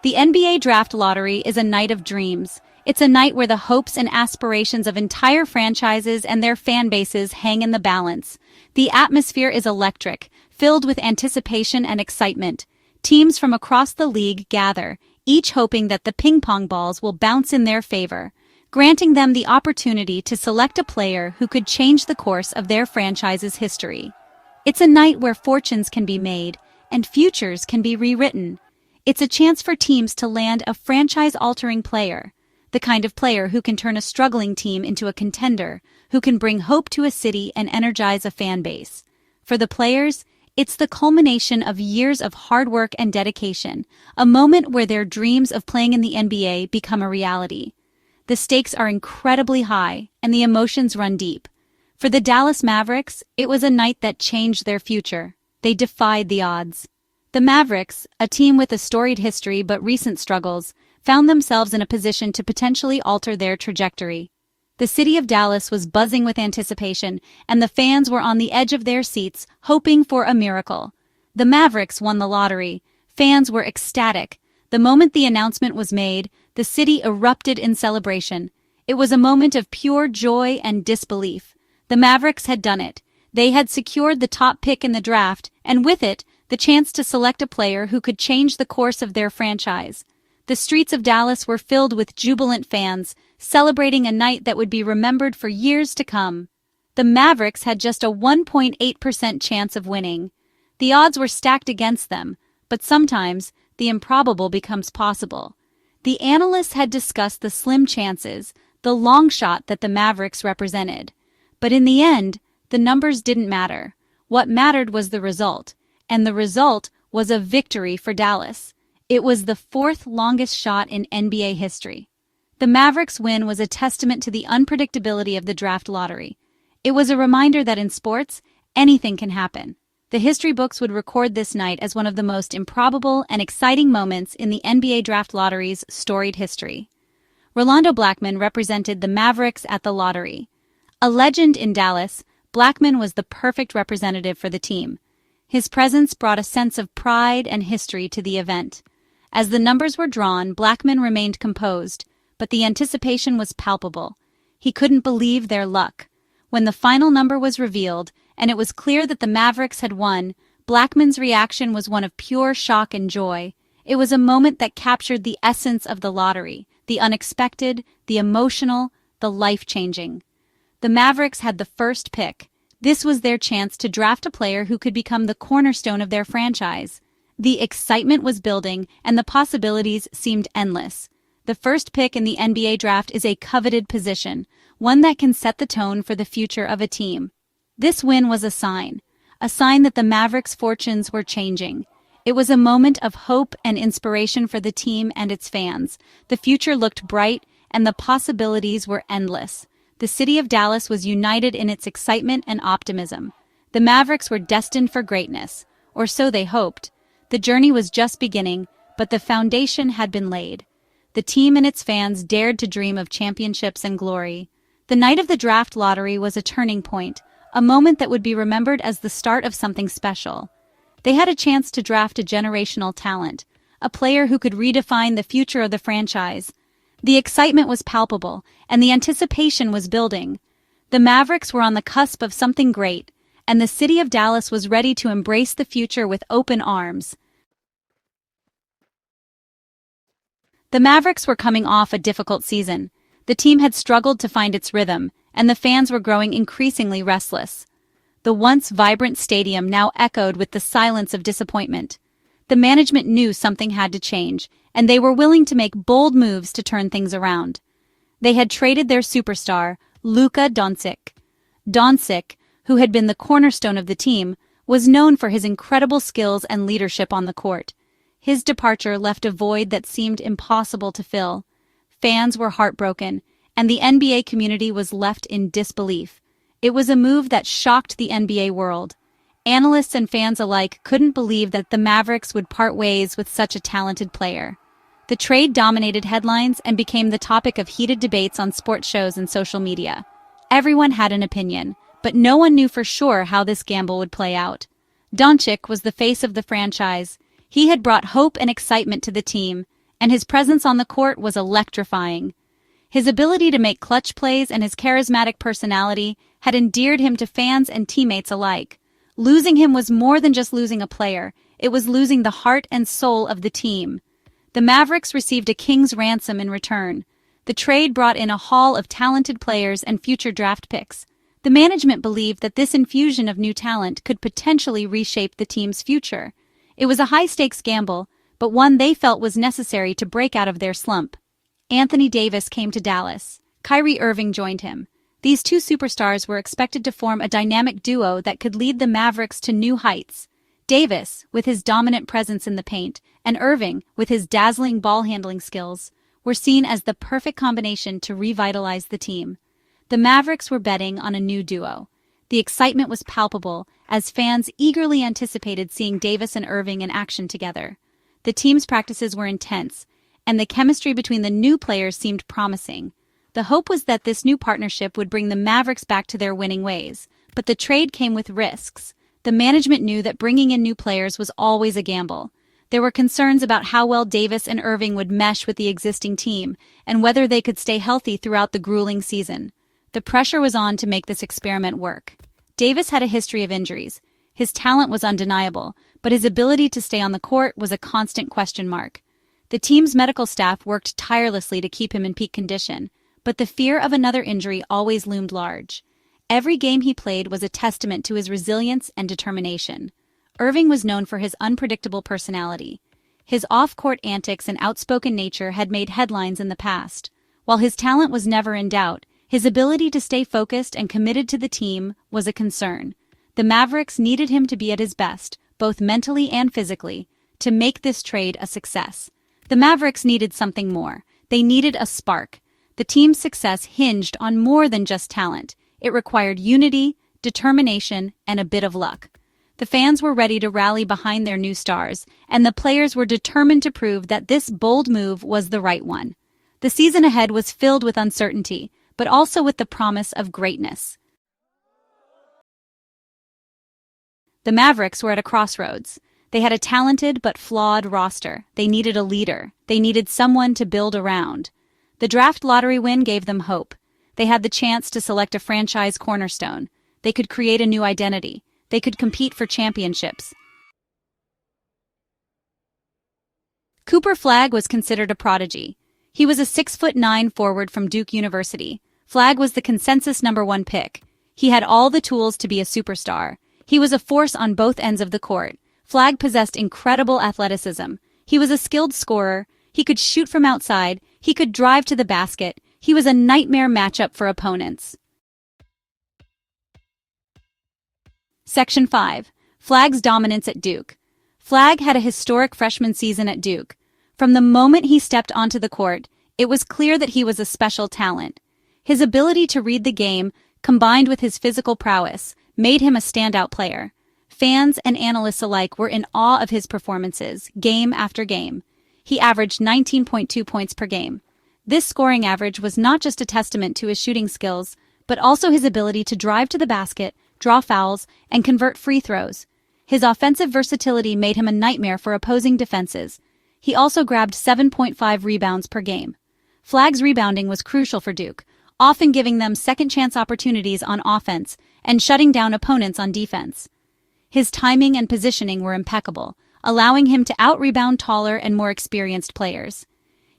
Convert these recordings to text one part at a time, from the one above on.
The NBA Draft Lottery is a night of dreams. It's a night where the hopes and aspirations of entire franchises and their fan bases hang in the balance. The atmosphere is electric, filled with anticipation and excitement. Teams from across the league gather, each hoping that the ping-pong balls will bounce in their favor, granting them the opportunity to select a player who could change the course of their franchise's history. It's a night where fortunes can be made and futures can be rewritten. It's a chance for teams to land a franchise-altering player, the kind of player who can turn a struggling team into a contender, who can bring hope to a city and energize a fan base. For the players, it's the culmination of years of hard work and dedication, a moment where their dreams of playing in the NBA become a reality. The stakes are incredibly high, and the emotions run deep. For the Dallas Mavericks, it was a night that changed their future. They defied the odds. The Mavericks, a team with a storied history but recent struggles, found themselves in a position to potentially alter their trajectory. The city of Dallas was buzzing with anticipation, and the fans were on the edge of their seats, hoping for a miracle. The Mavericks won the lottery. Fans were ecstatic. The moment the announcement was made, the city erupted in celebration. It was a moment of pure joy and disbelief. The Mavericks had done it. They had secured the top pick in the draft, and with it, the chance to select a player who could change the course of their franchise. The streets of Dallas were filled with jubilant fans, celebrating a night that would be remembered for years to come. The Mavericks had just a 1.8% chance of winning. The odds were stacked against them, but sometimes the improbable becomes possible. The analysts had discussed the slim chances, the long shot that the Mavericks represented. But in the end, the numbers didn't matter. What mattered was the result. And the result was a victory for Dallas. It was the fourth longest shot in NBA history. The Mavericks' win was a testament to the unpredictability of the draft lottery. It was a reminder that in sports, anything can happen. The history books would record this night as one of the most improbable and exciting moments in the NBA draft lottery's storied history. Rolando Blackman represented the Mavericks at the lottery. A legend in Dallas, Blackman was the perfect representative for the team. His presence brought a sense of pride and history to the event. As the numbers were drawn, Blackman remained composed, but the anticipation was palpable. He couldn't believe their luck. When the final number was revealed, and it was clear that the Mavericks had won, Blackman's reaction was one of pure shock and joy. It was a moment that captured the essence of the lottery, the unexpected, the emotional, the life-changing. The Mavericks had the first pick. This was their chance to draft a player who could become the cornerstone of their franchise. The excitement was building, and the possibilities seemed endless. The first pick in the NBA draft is a coveted position, one that can set the tone for the future of a team. This win was a sign that the Mavericks' fortunes were changing. It was a moment of hope and inspiration for the team and its fans. The future looked bright, and the possibilities were endless. The city of Dallas was united in its excitement and optimism. The Mavericks were destined for greatness, or so they hoped. The journey was just beginning, but the foundation had been laid. The team and its fans dared to dream of championships and glory. The night of the draft lottery was a turning point, a moment that would be remembered as the start of something special. They had a chance to draft a generational talent, a player who could redefine the future of the franchise. The excitement was palpable, and the anticipation was building. The Mavericks were on the cusp of something great, and the city of Dallas was ready to embrace the future with open arms. The Mavericks were coming off a difficult season. The team had struggled to find its rhythm, and the fans were growing increasingly restless. The once vibrant stadium now echoed with the silence of disappointment. The management knew something had to change, and they were willing to make bold moves to turn things around. They had traded their superstar, Luka Doncic. Doncic, who had been the cornerstone of the team, was known for his incredible skills and leadership on the court. His departure left a void that seemed impossible to fill. Fans were heartbroken, and the NBA community was left in disbelief. It was a move that shocked the NBA world. Analysts and fans alike couldn't believe that the Mavericks would part ways with such a talented player. The trade dominated headlines and became the topic of heated debates on sports shows and social media. Everyone had an opinion, but no one knew for sure how this gamble would play out. Doncic was the face of the franchise. He had brought hope and excitement to the team, and his presence on the court was electrifying. His ability to make clutch plays and his charismatic personality had endeared him to fans and teammates alike. Losing him was more than just losing a player, it was losing the heart and soul of the team. The Mavericks received a king's ransom in return. The trade brought in a haul of talented players and future draft picks. The management believed that this infusion of new talent could potentially reshape the team's future. It was a high-stakes gamble, but one they felt was necessary to break out of their slump. Anthony Davis came to Dallas. Kyrie Irving joined him. These two superstars were expected to form a dynamic duo that could lead the Mavericks to new heights. Davis, with his dominant presence in the paint, and Irving, with his dazzling ball-handling skills, were seen as the perfect combination to revitalize the team. The Mavericks were betting on a new duo. The excitement was palpable as fans eagerly anticipated seeing Davis and Irving in action together. The team's practices were intense, and the chemistry between the new players seemed promising. The hope was that this new partnership would bring the Mavericks back to their winning ways, but the trade came with risks. The management knew that bringing in new players was always a gamble. There were concerns about how well Davis and Irving would mesh with the existing team, and whether they could stay healthy throughout the grueling season. The pressure was on to make this experiment work. Davis had a history of injuries. His talent was undeniable, but his ability to stay on the court was a constant question mark. The team's medical staff worked tirelessly to keep him in peak condition, but the fear of another injury always loomed large. Every game he played was a testament to his resilience and determination. Irving was known for his unpredictable personality. His off-court antics and outspoken nature had made headlines in the past. While his talent was never in doubt, his ability to stay focused and committed to the team was a concern. The Mavericks needed him to be at his best, both mentally and physically, to make this trade a success. The Mavericks needed something more. They needed a spark. The team's success hinged on more than just talent. It required unity, determination, and a bit of luck. The fans were ready to rally behind their new stars, and the players were determined to prove that this bold move was the right one. The season ahead was filled with uncertainty, but also with the promise of greatness. The Mavericks were at a crossroads. They had a talented but flawed roster. They needed a leader. They needed someone to build around. The draft lottery win gave them hope. They had the chance to select a franchise cornerstone. They could create a new identity. They could compete for championships. Cooper Flagg was considered a prodigy. He was a 6'9" forward from Duke University. Flagg was the consensus #1 pick. He had all the tools to be a superstar. He was a force on both ends of the court. Flagg possessed incredible athleticism. He was a skilled scorer. He could shoot from outside. He could drive to the basket. He was a nightmare matchup for opponents. Section 5. Flagg's dominance at Duke. Flagg had a historic freshman season at Duke. From the moment he stepped onto the court, it was clear that he was a special talent. His ability to read the game, combined with his physical prowess, made him a standout player. Fans and analysts alike were in awe of his performances, game after game. He averaged 19.2 points per game. This scoring average was not just a testament to his shooting skills, but also his ability to drive to the basket, draw fouls, and convert free throws. His offensive versatility made him a nightmare for opposing defenses. He also grabbed 7.5 rebounds per game. Flagg's rebounding was crucial for Duke, often giving them second-chance opportunities on offense and shutting down opponents on defense. His timing and positioning were impeccable, allowing him to out-rebound taller and more experienced players.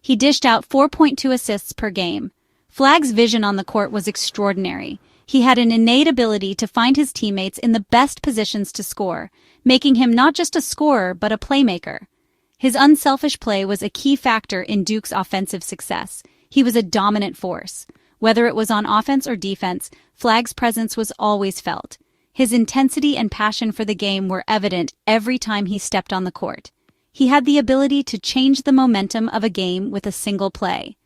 He dished out 4.2 assists per game. Flagg's vision on the court was extraordinary. He had an innate ability to find his teammates in the best positions to score, making him not just a scorer but a playmaker. His unselfish play was a key factor in Duke's offensive success. He was a dominant force. Whether it was on offense or defense, Flagg's presence was always felt. His intensity and passion for the game were evident every time he stepped on the court. He had the ability to change the momentum of a game with a single play.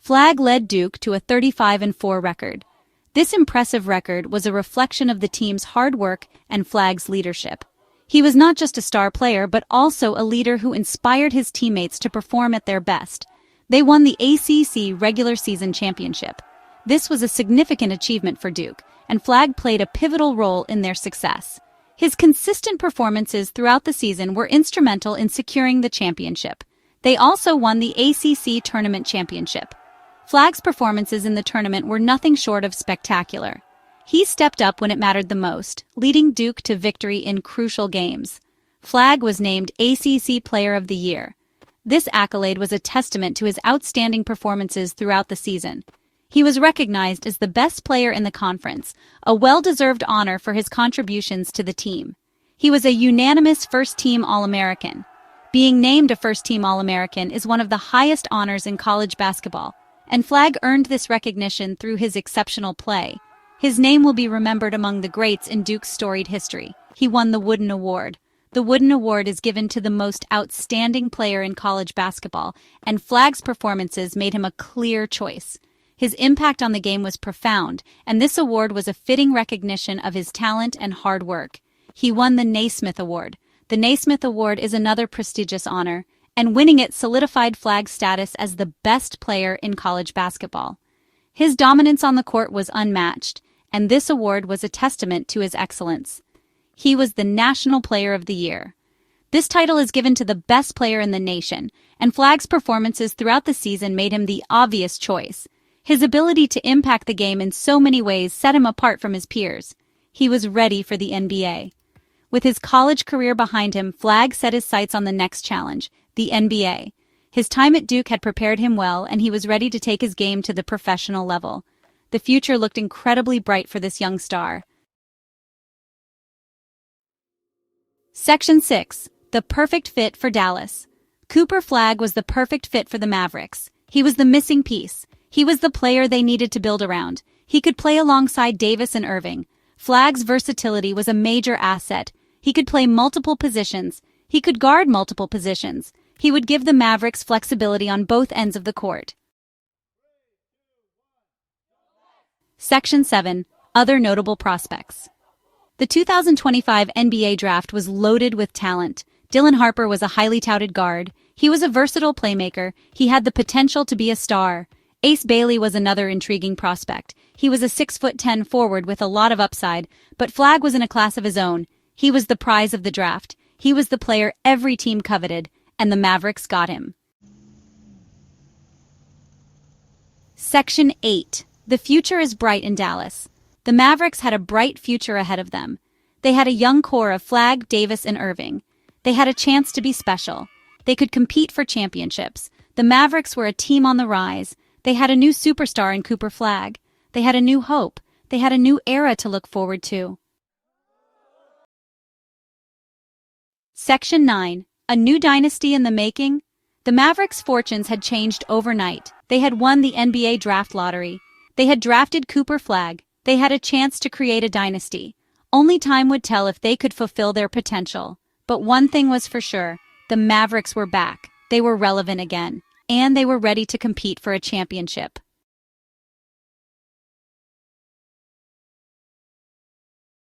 Flagg led Duke to a 35-4 record. This impressive record was a reflection of the team's hard work and Flagg's leadership. He was not just a star player, but also a leader who inspired his teammates to perform at their best. They won the ACC regular season championship. This was a significant achievement for Duke, and Flagg played a pivotal role in their success. His consistent performances throughout the season were instrumental in securing the championship. They also won the ACC Tournament Championship. Flagg's performances in the tournament were nothing short of spectacular. He stepped up when it mattered the most, leading Duke to victory in crucial games. Flagg was named ACC Player of the Year. This accolade was a testament to his outstanding performances throughout the season. He was recognized as the best player in the conference, a well-deserved honor for his contributions to the team. He was a unanimous first-team All-American. Being named a first-team All-American is one of the highest honors in college basketball, and Flagg earned this recognition through his exceptional play. His name will be remembered among the greats in Duke's storied history. He won the Wooden Award. The Wooden Award is given to the most outstanding player in college basketball, and Flagg's performances made him a clear choice. His impact on the game was profound, and this award was a fitting recognition of his talent and hard work. He won the Naismith Award. The Naismith Award is another prestigious honor, and winning it solidified Flagg's status as the best player in college basketball. His dominance on the court was unmatched, and this award was a testament to his excellence. He was the National Player of the Year. This title is given to the best player in the nation, and Flagg's performances throughout the season made him the obvious choice. His ability to impact the game in so many ways set him apart from his peers. He was ready for the NBA. With his college career behind him, Flagg set his sights on the next challenge, the NBA. His time at Duke had prepared him well, and he was ready to take his game to the professional level. The future looked incredibly bright for this young star. Section 6. The perfect fit for Dallas. Cooper Flagg was the perfect fit for the Mavericks. He was the missing piece. He was the player they needed to build around. He could play alongside Davis and Irving. Flagg's versatility was a major asset. He could play multiple positions. He could guard multiple positions. He would give the Mavericks flexibility on both ends of the court. Section 7. Other notable prospects. The 2025 NBA draft was loaded with talent. Dylan Harper was a highly touted guard. He was a versatile playmaker. He had the potential to be a star. Ace Bailey was another intriguing prospect. He was a 6'10" forward with a lot of upside, but Flagg was in a class of his own. He was the prize of the draft. He was the player every team coveted, and the Mavericks got him. Section 8. The future is bright in Dallas. The Mavericks had a bright future ahead of them. They had a young core of Flagg, Davis, and Irving. They had a chance to be special. They could compete for championships. The Mavericks were a team on the rise. They had a new superstar in Cooper Flagg. They had a new hope. They had a new era to look forward to. Section 9. A new dynasty in the making? The Mavericks' fortunes had changed overnight. They had won the NBA draft lottery. They had drafted Cooper Flagg. They had a chance to create a dynasty. Only time would tell if they could fulfill their potential. But one thing was for sure. The Mavericks were back. They were relevant again. And they were ready to compete for a championship.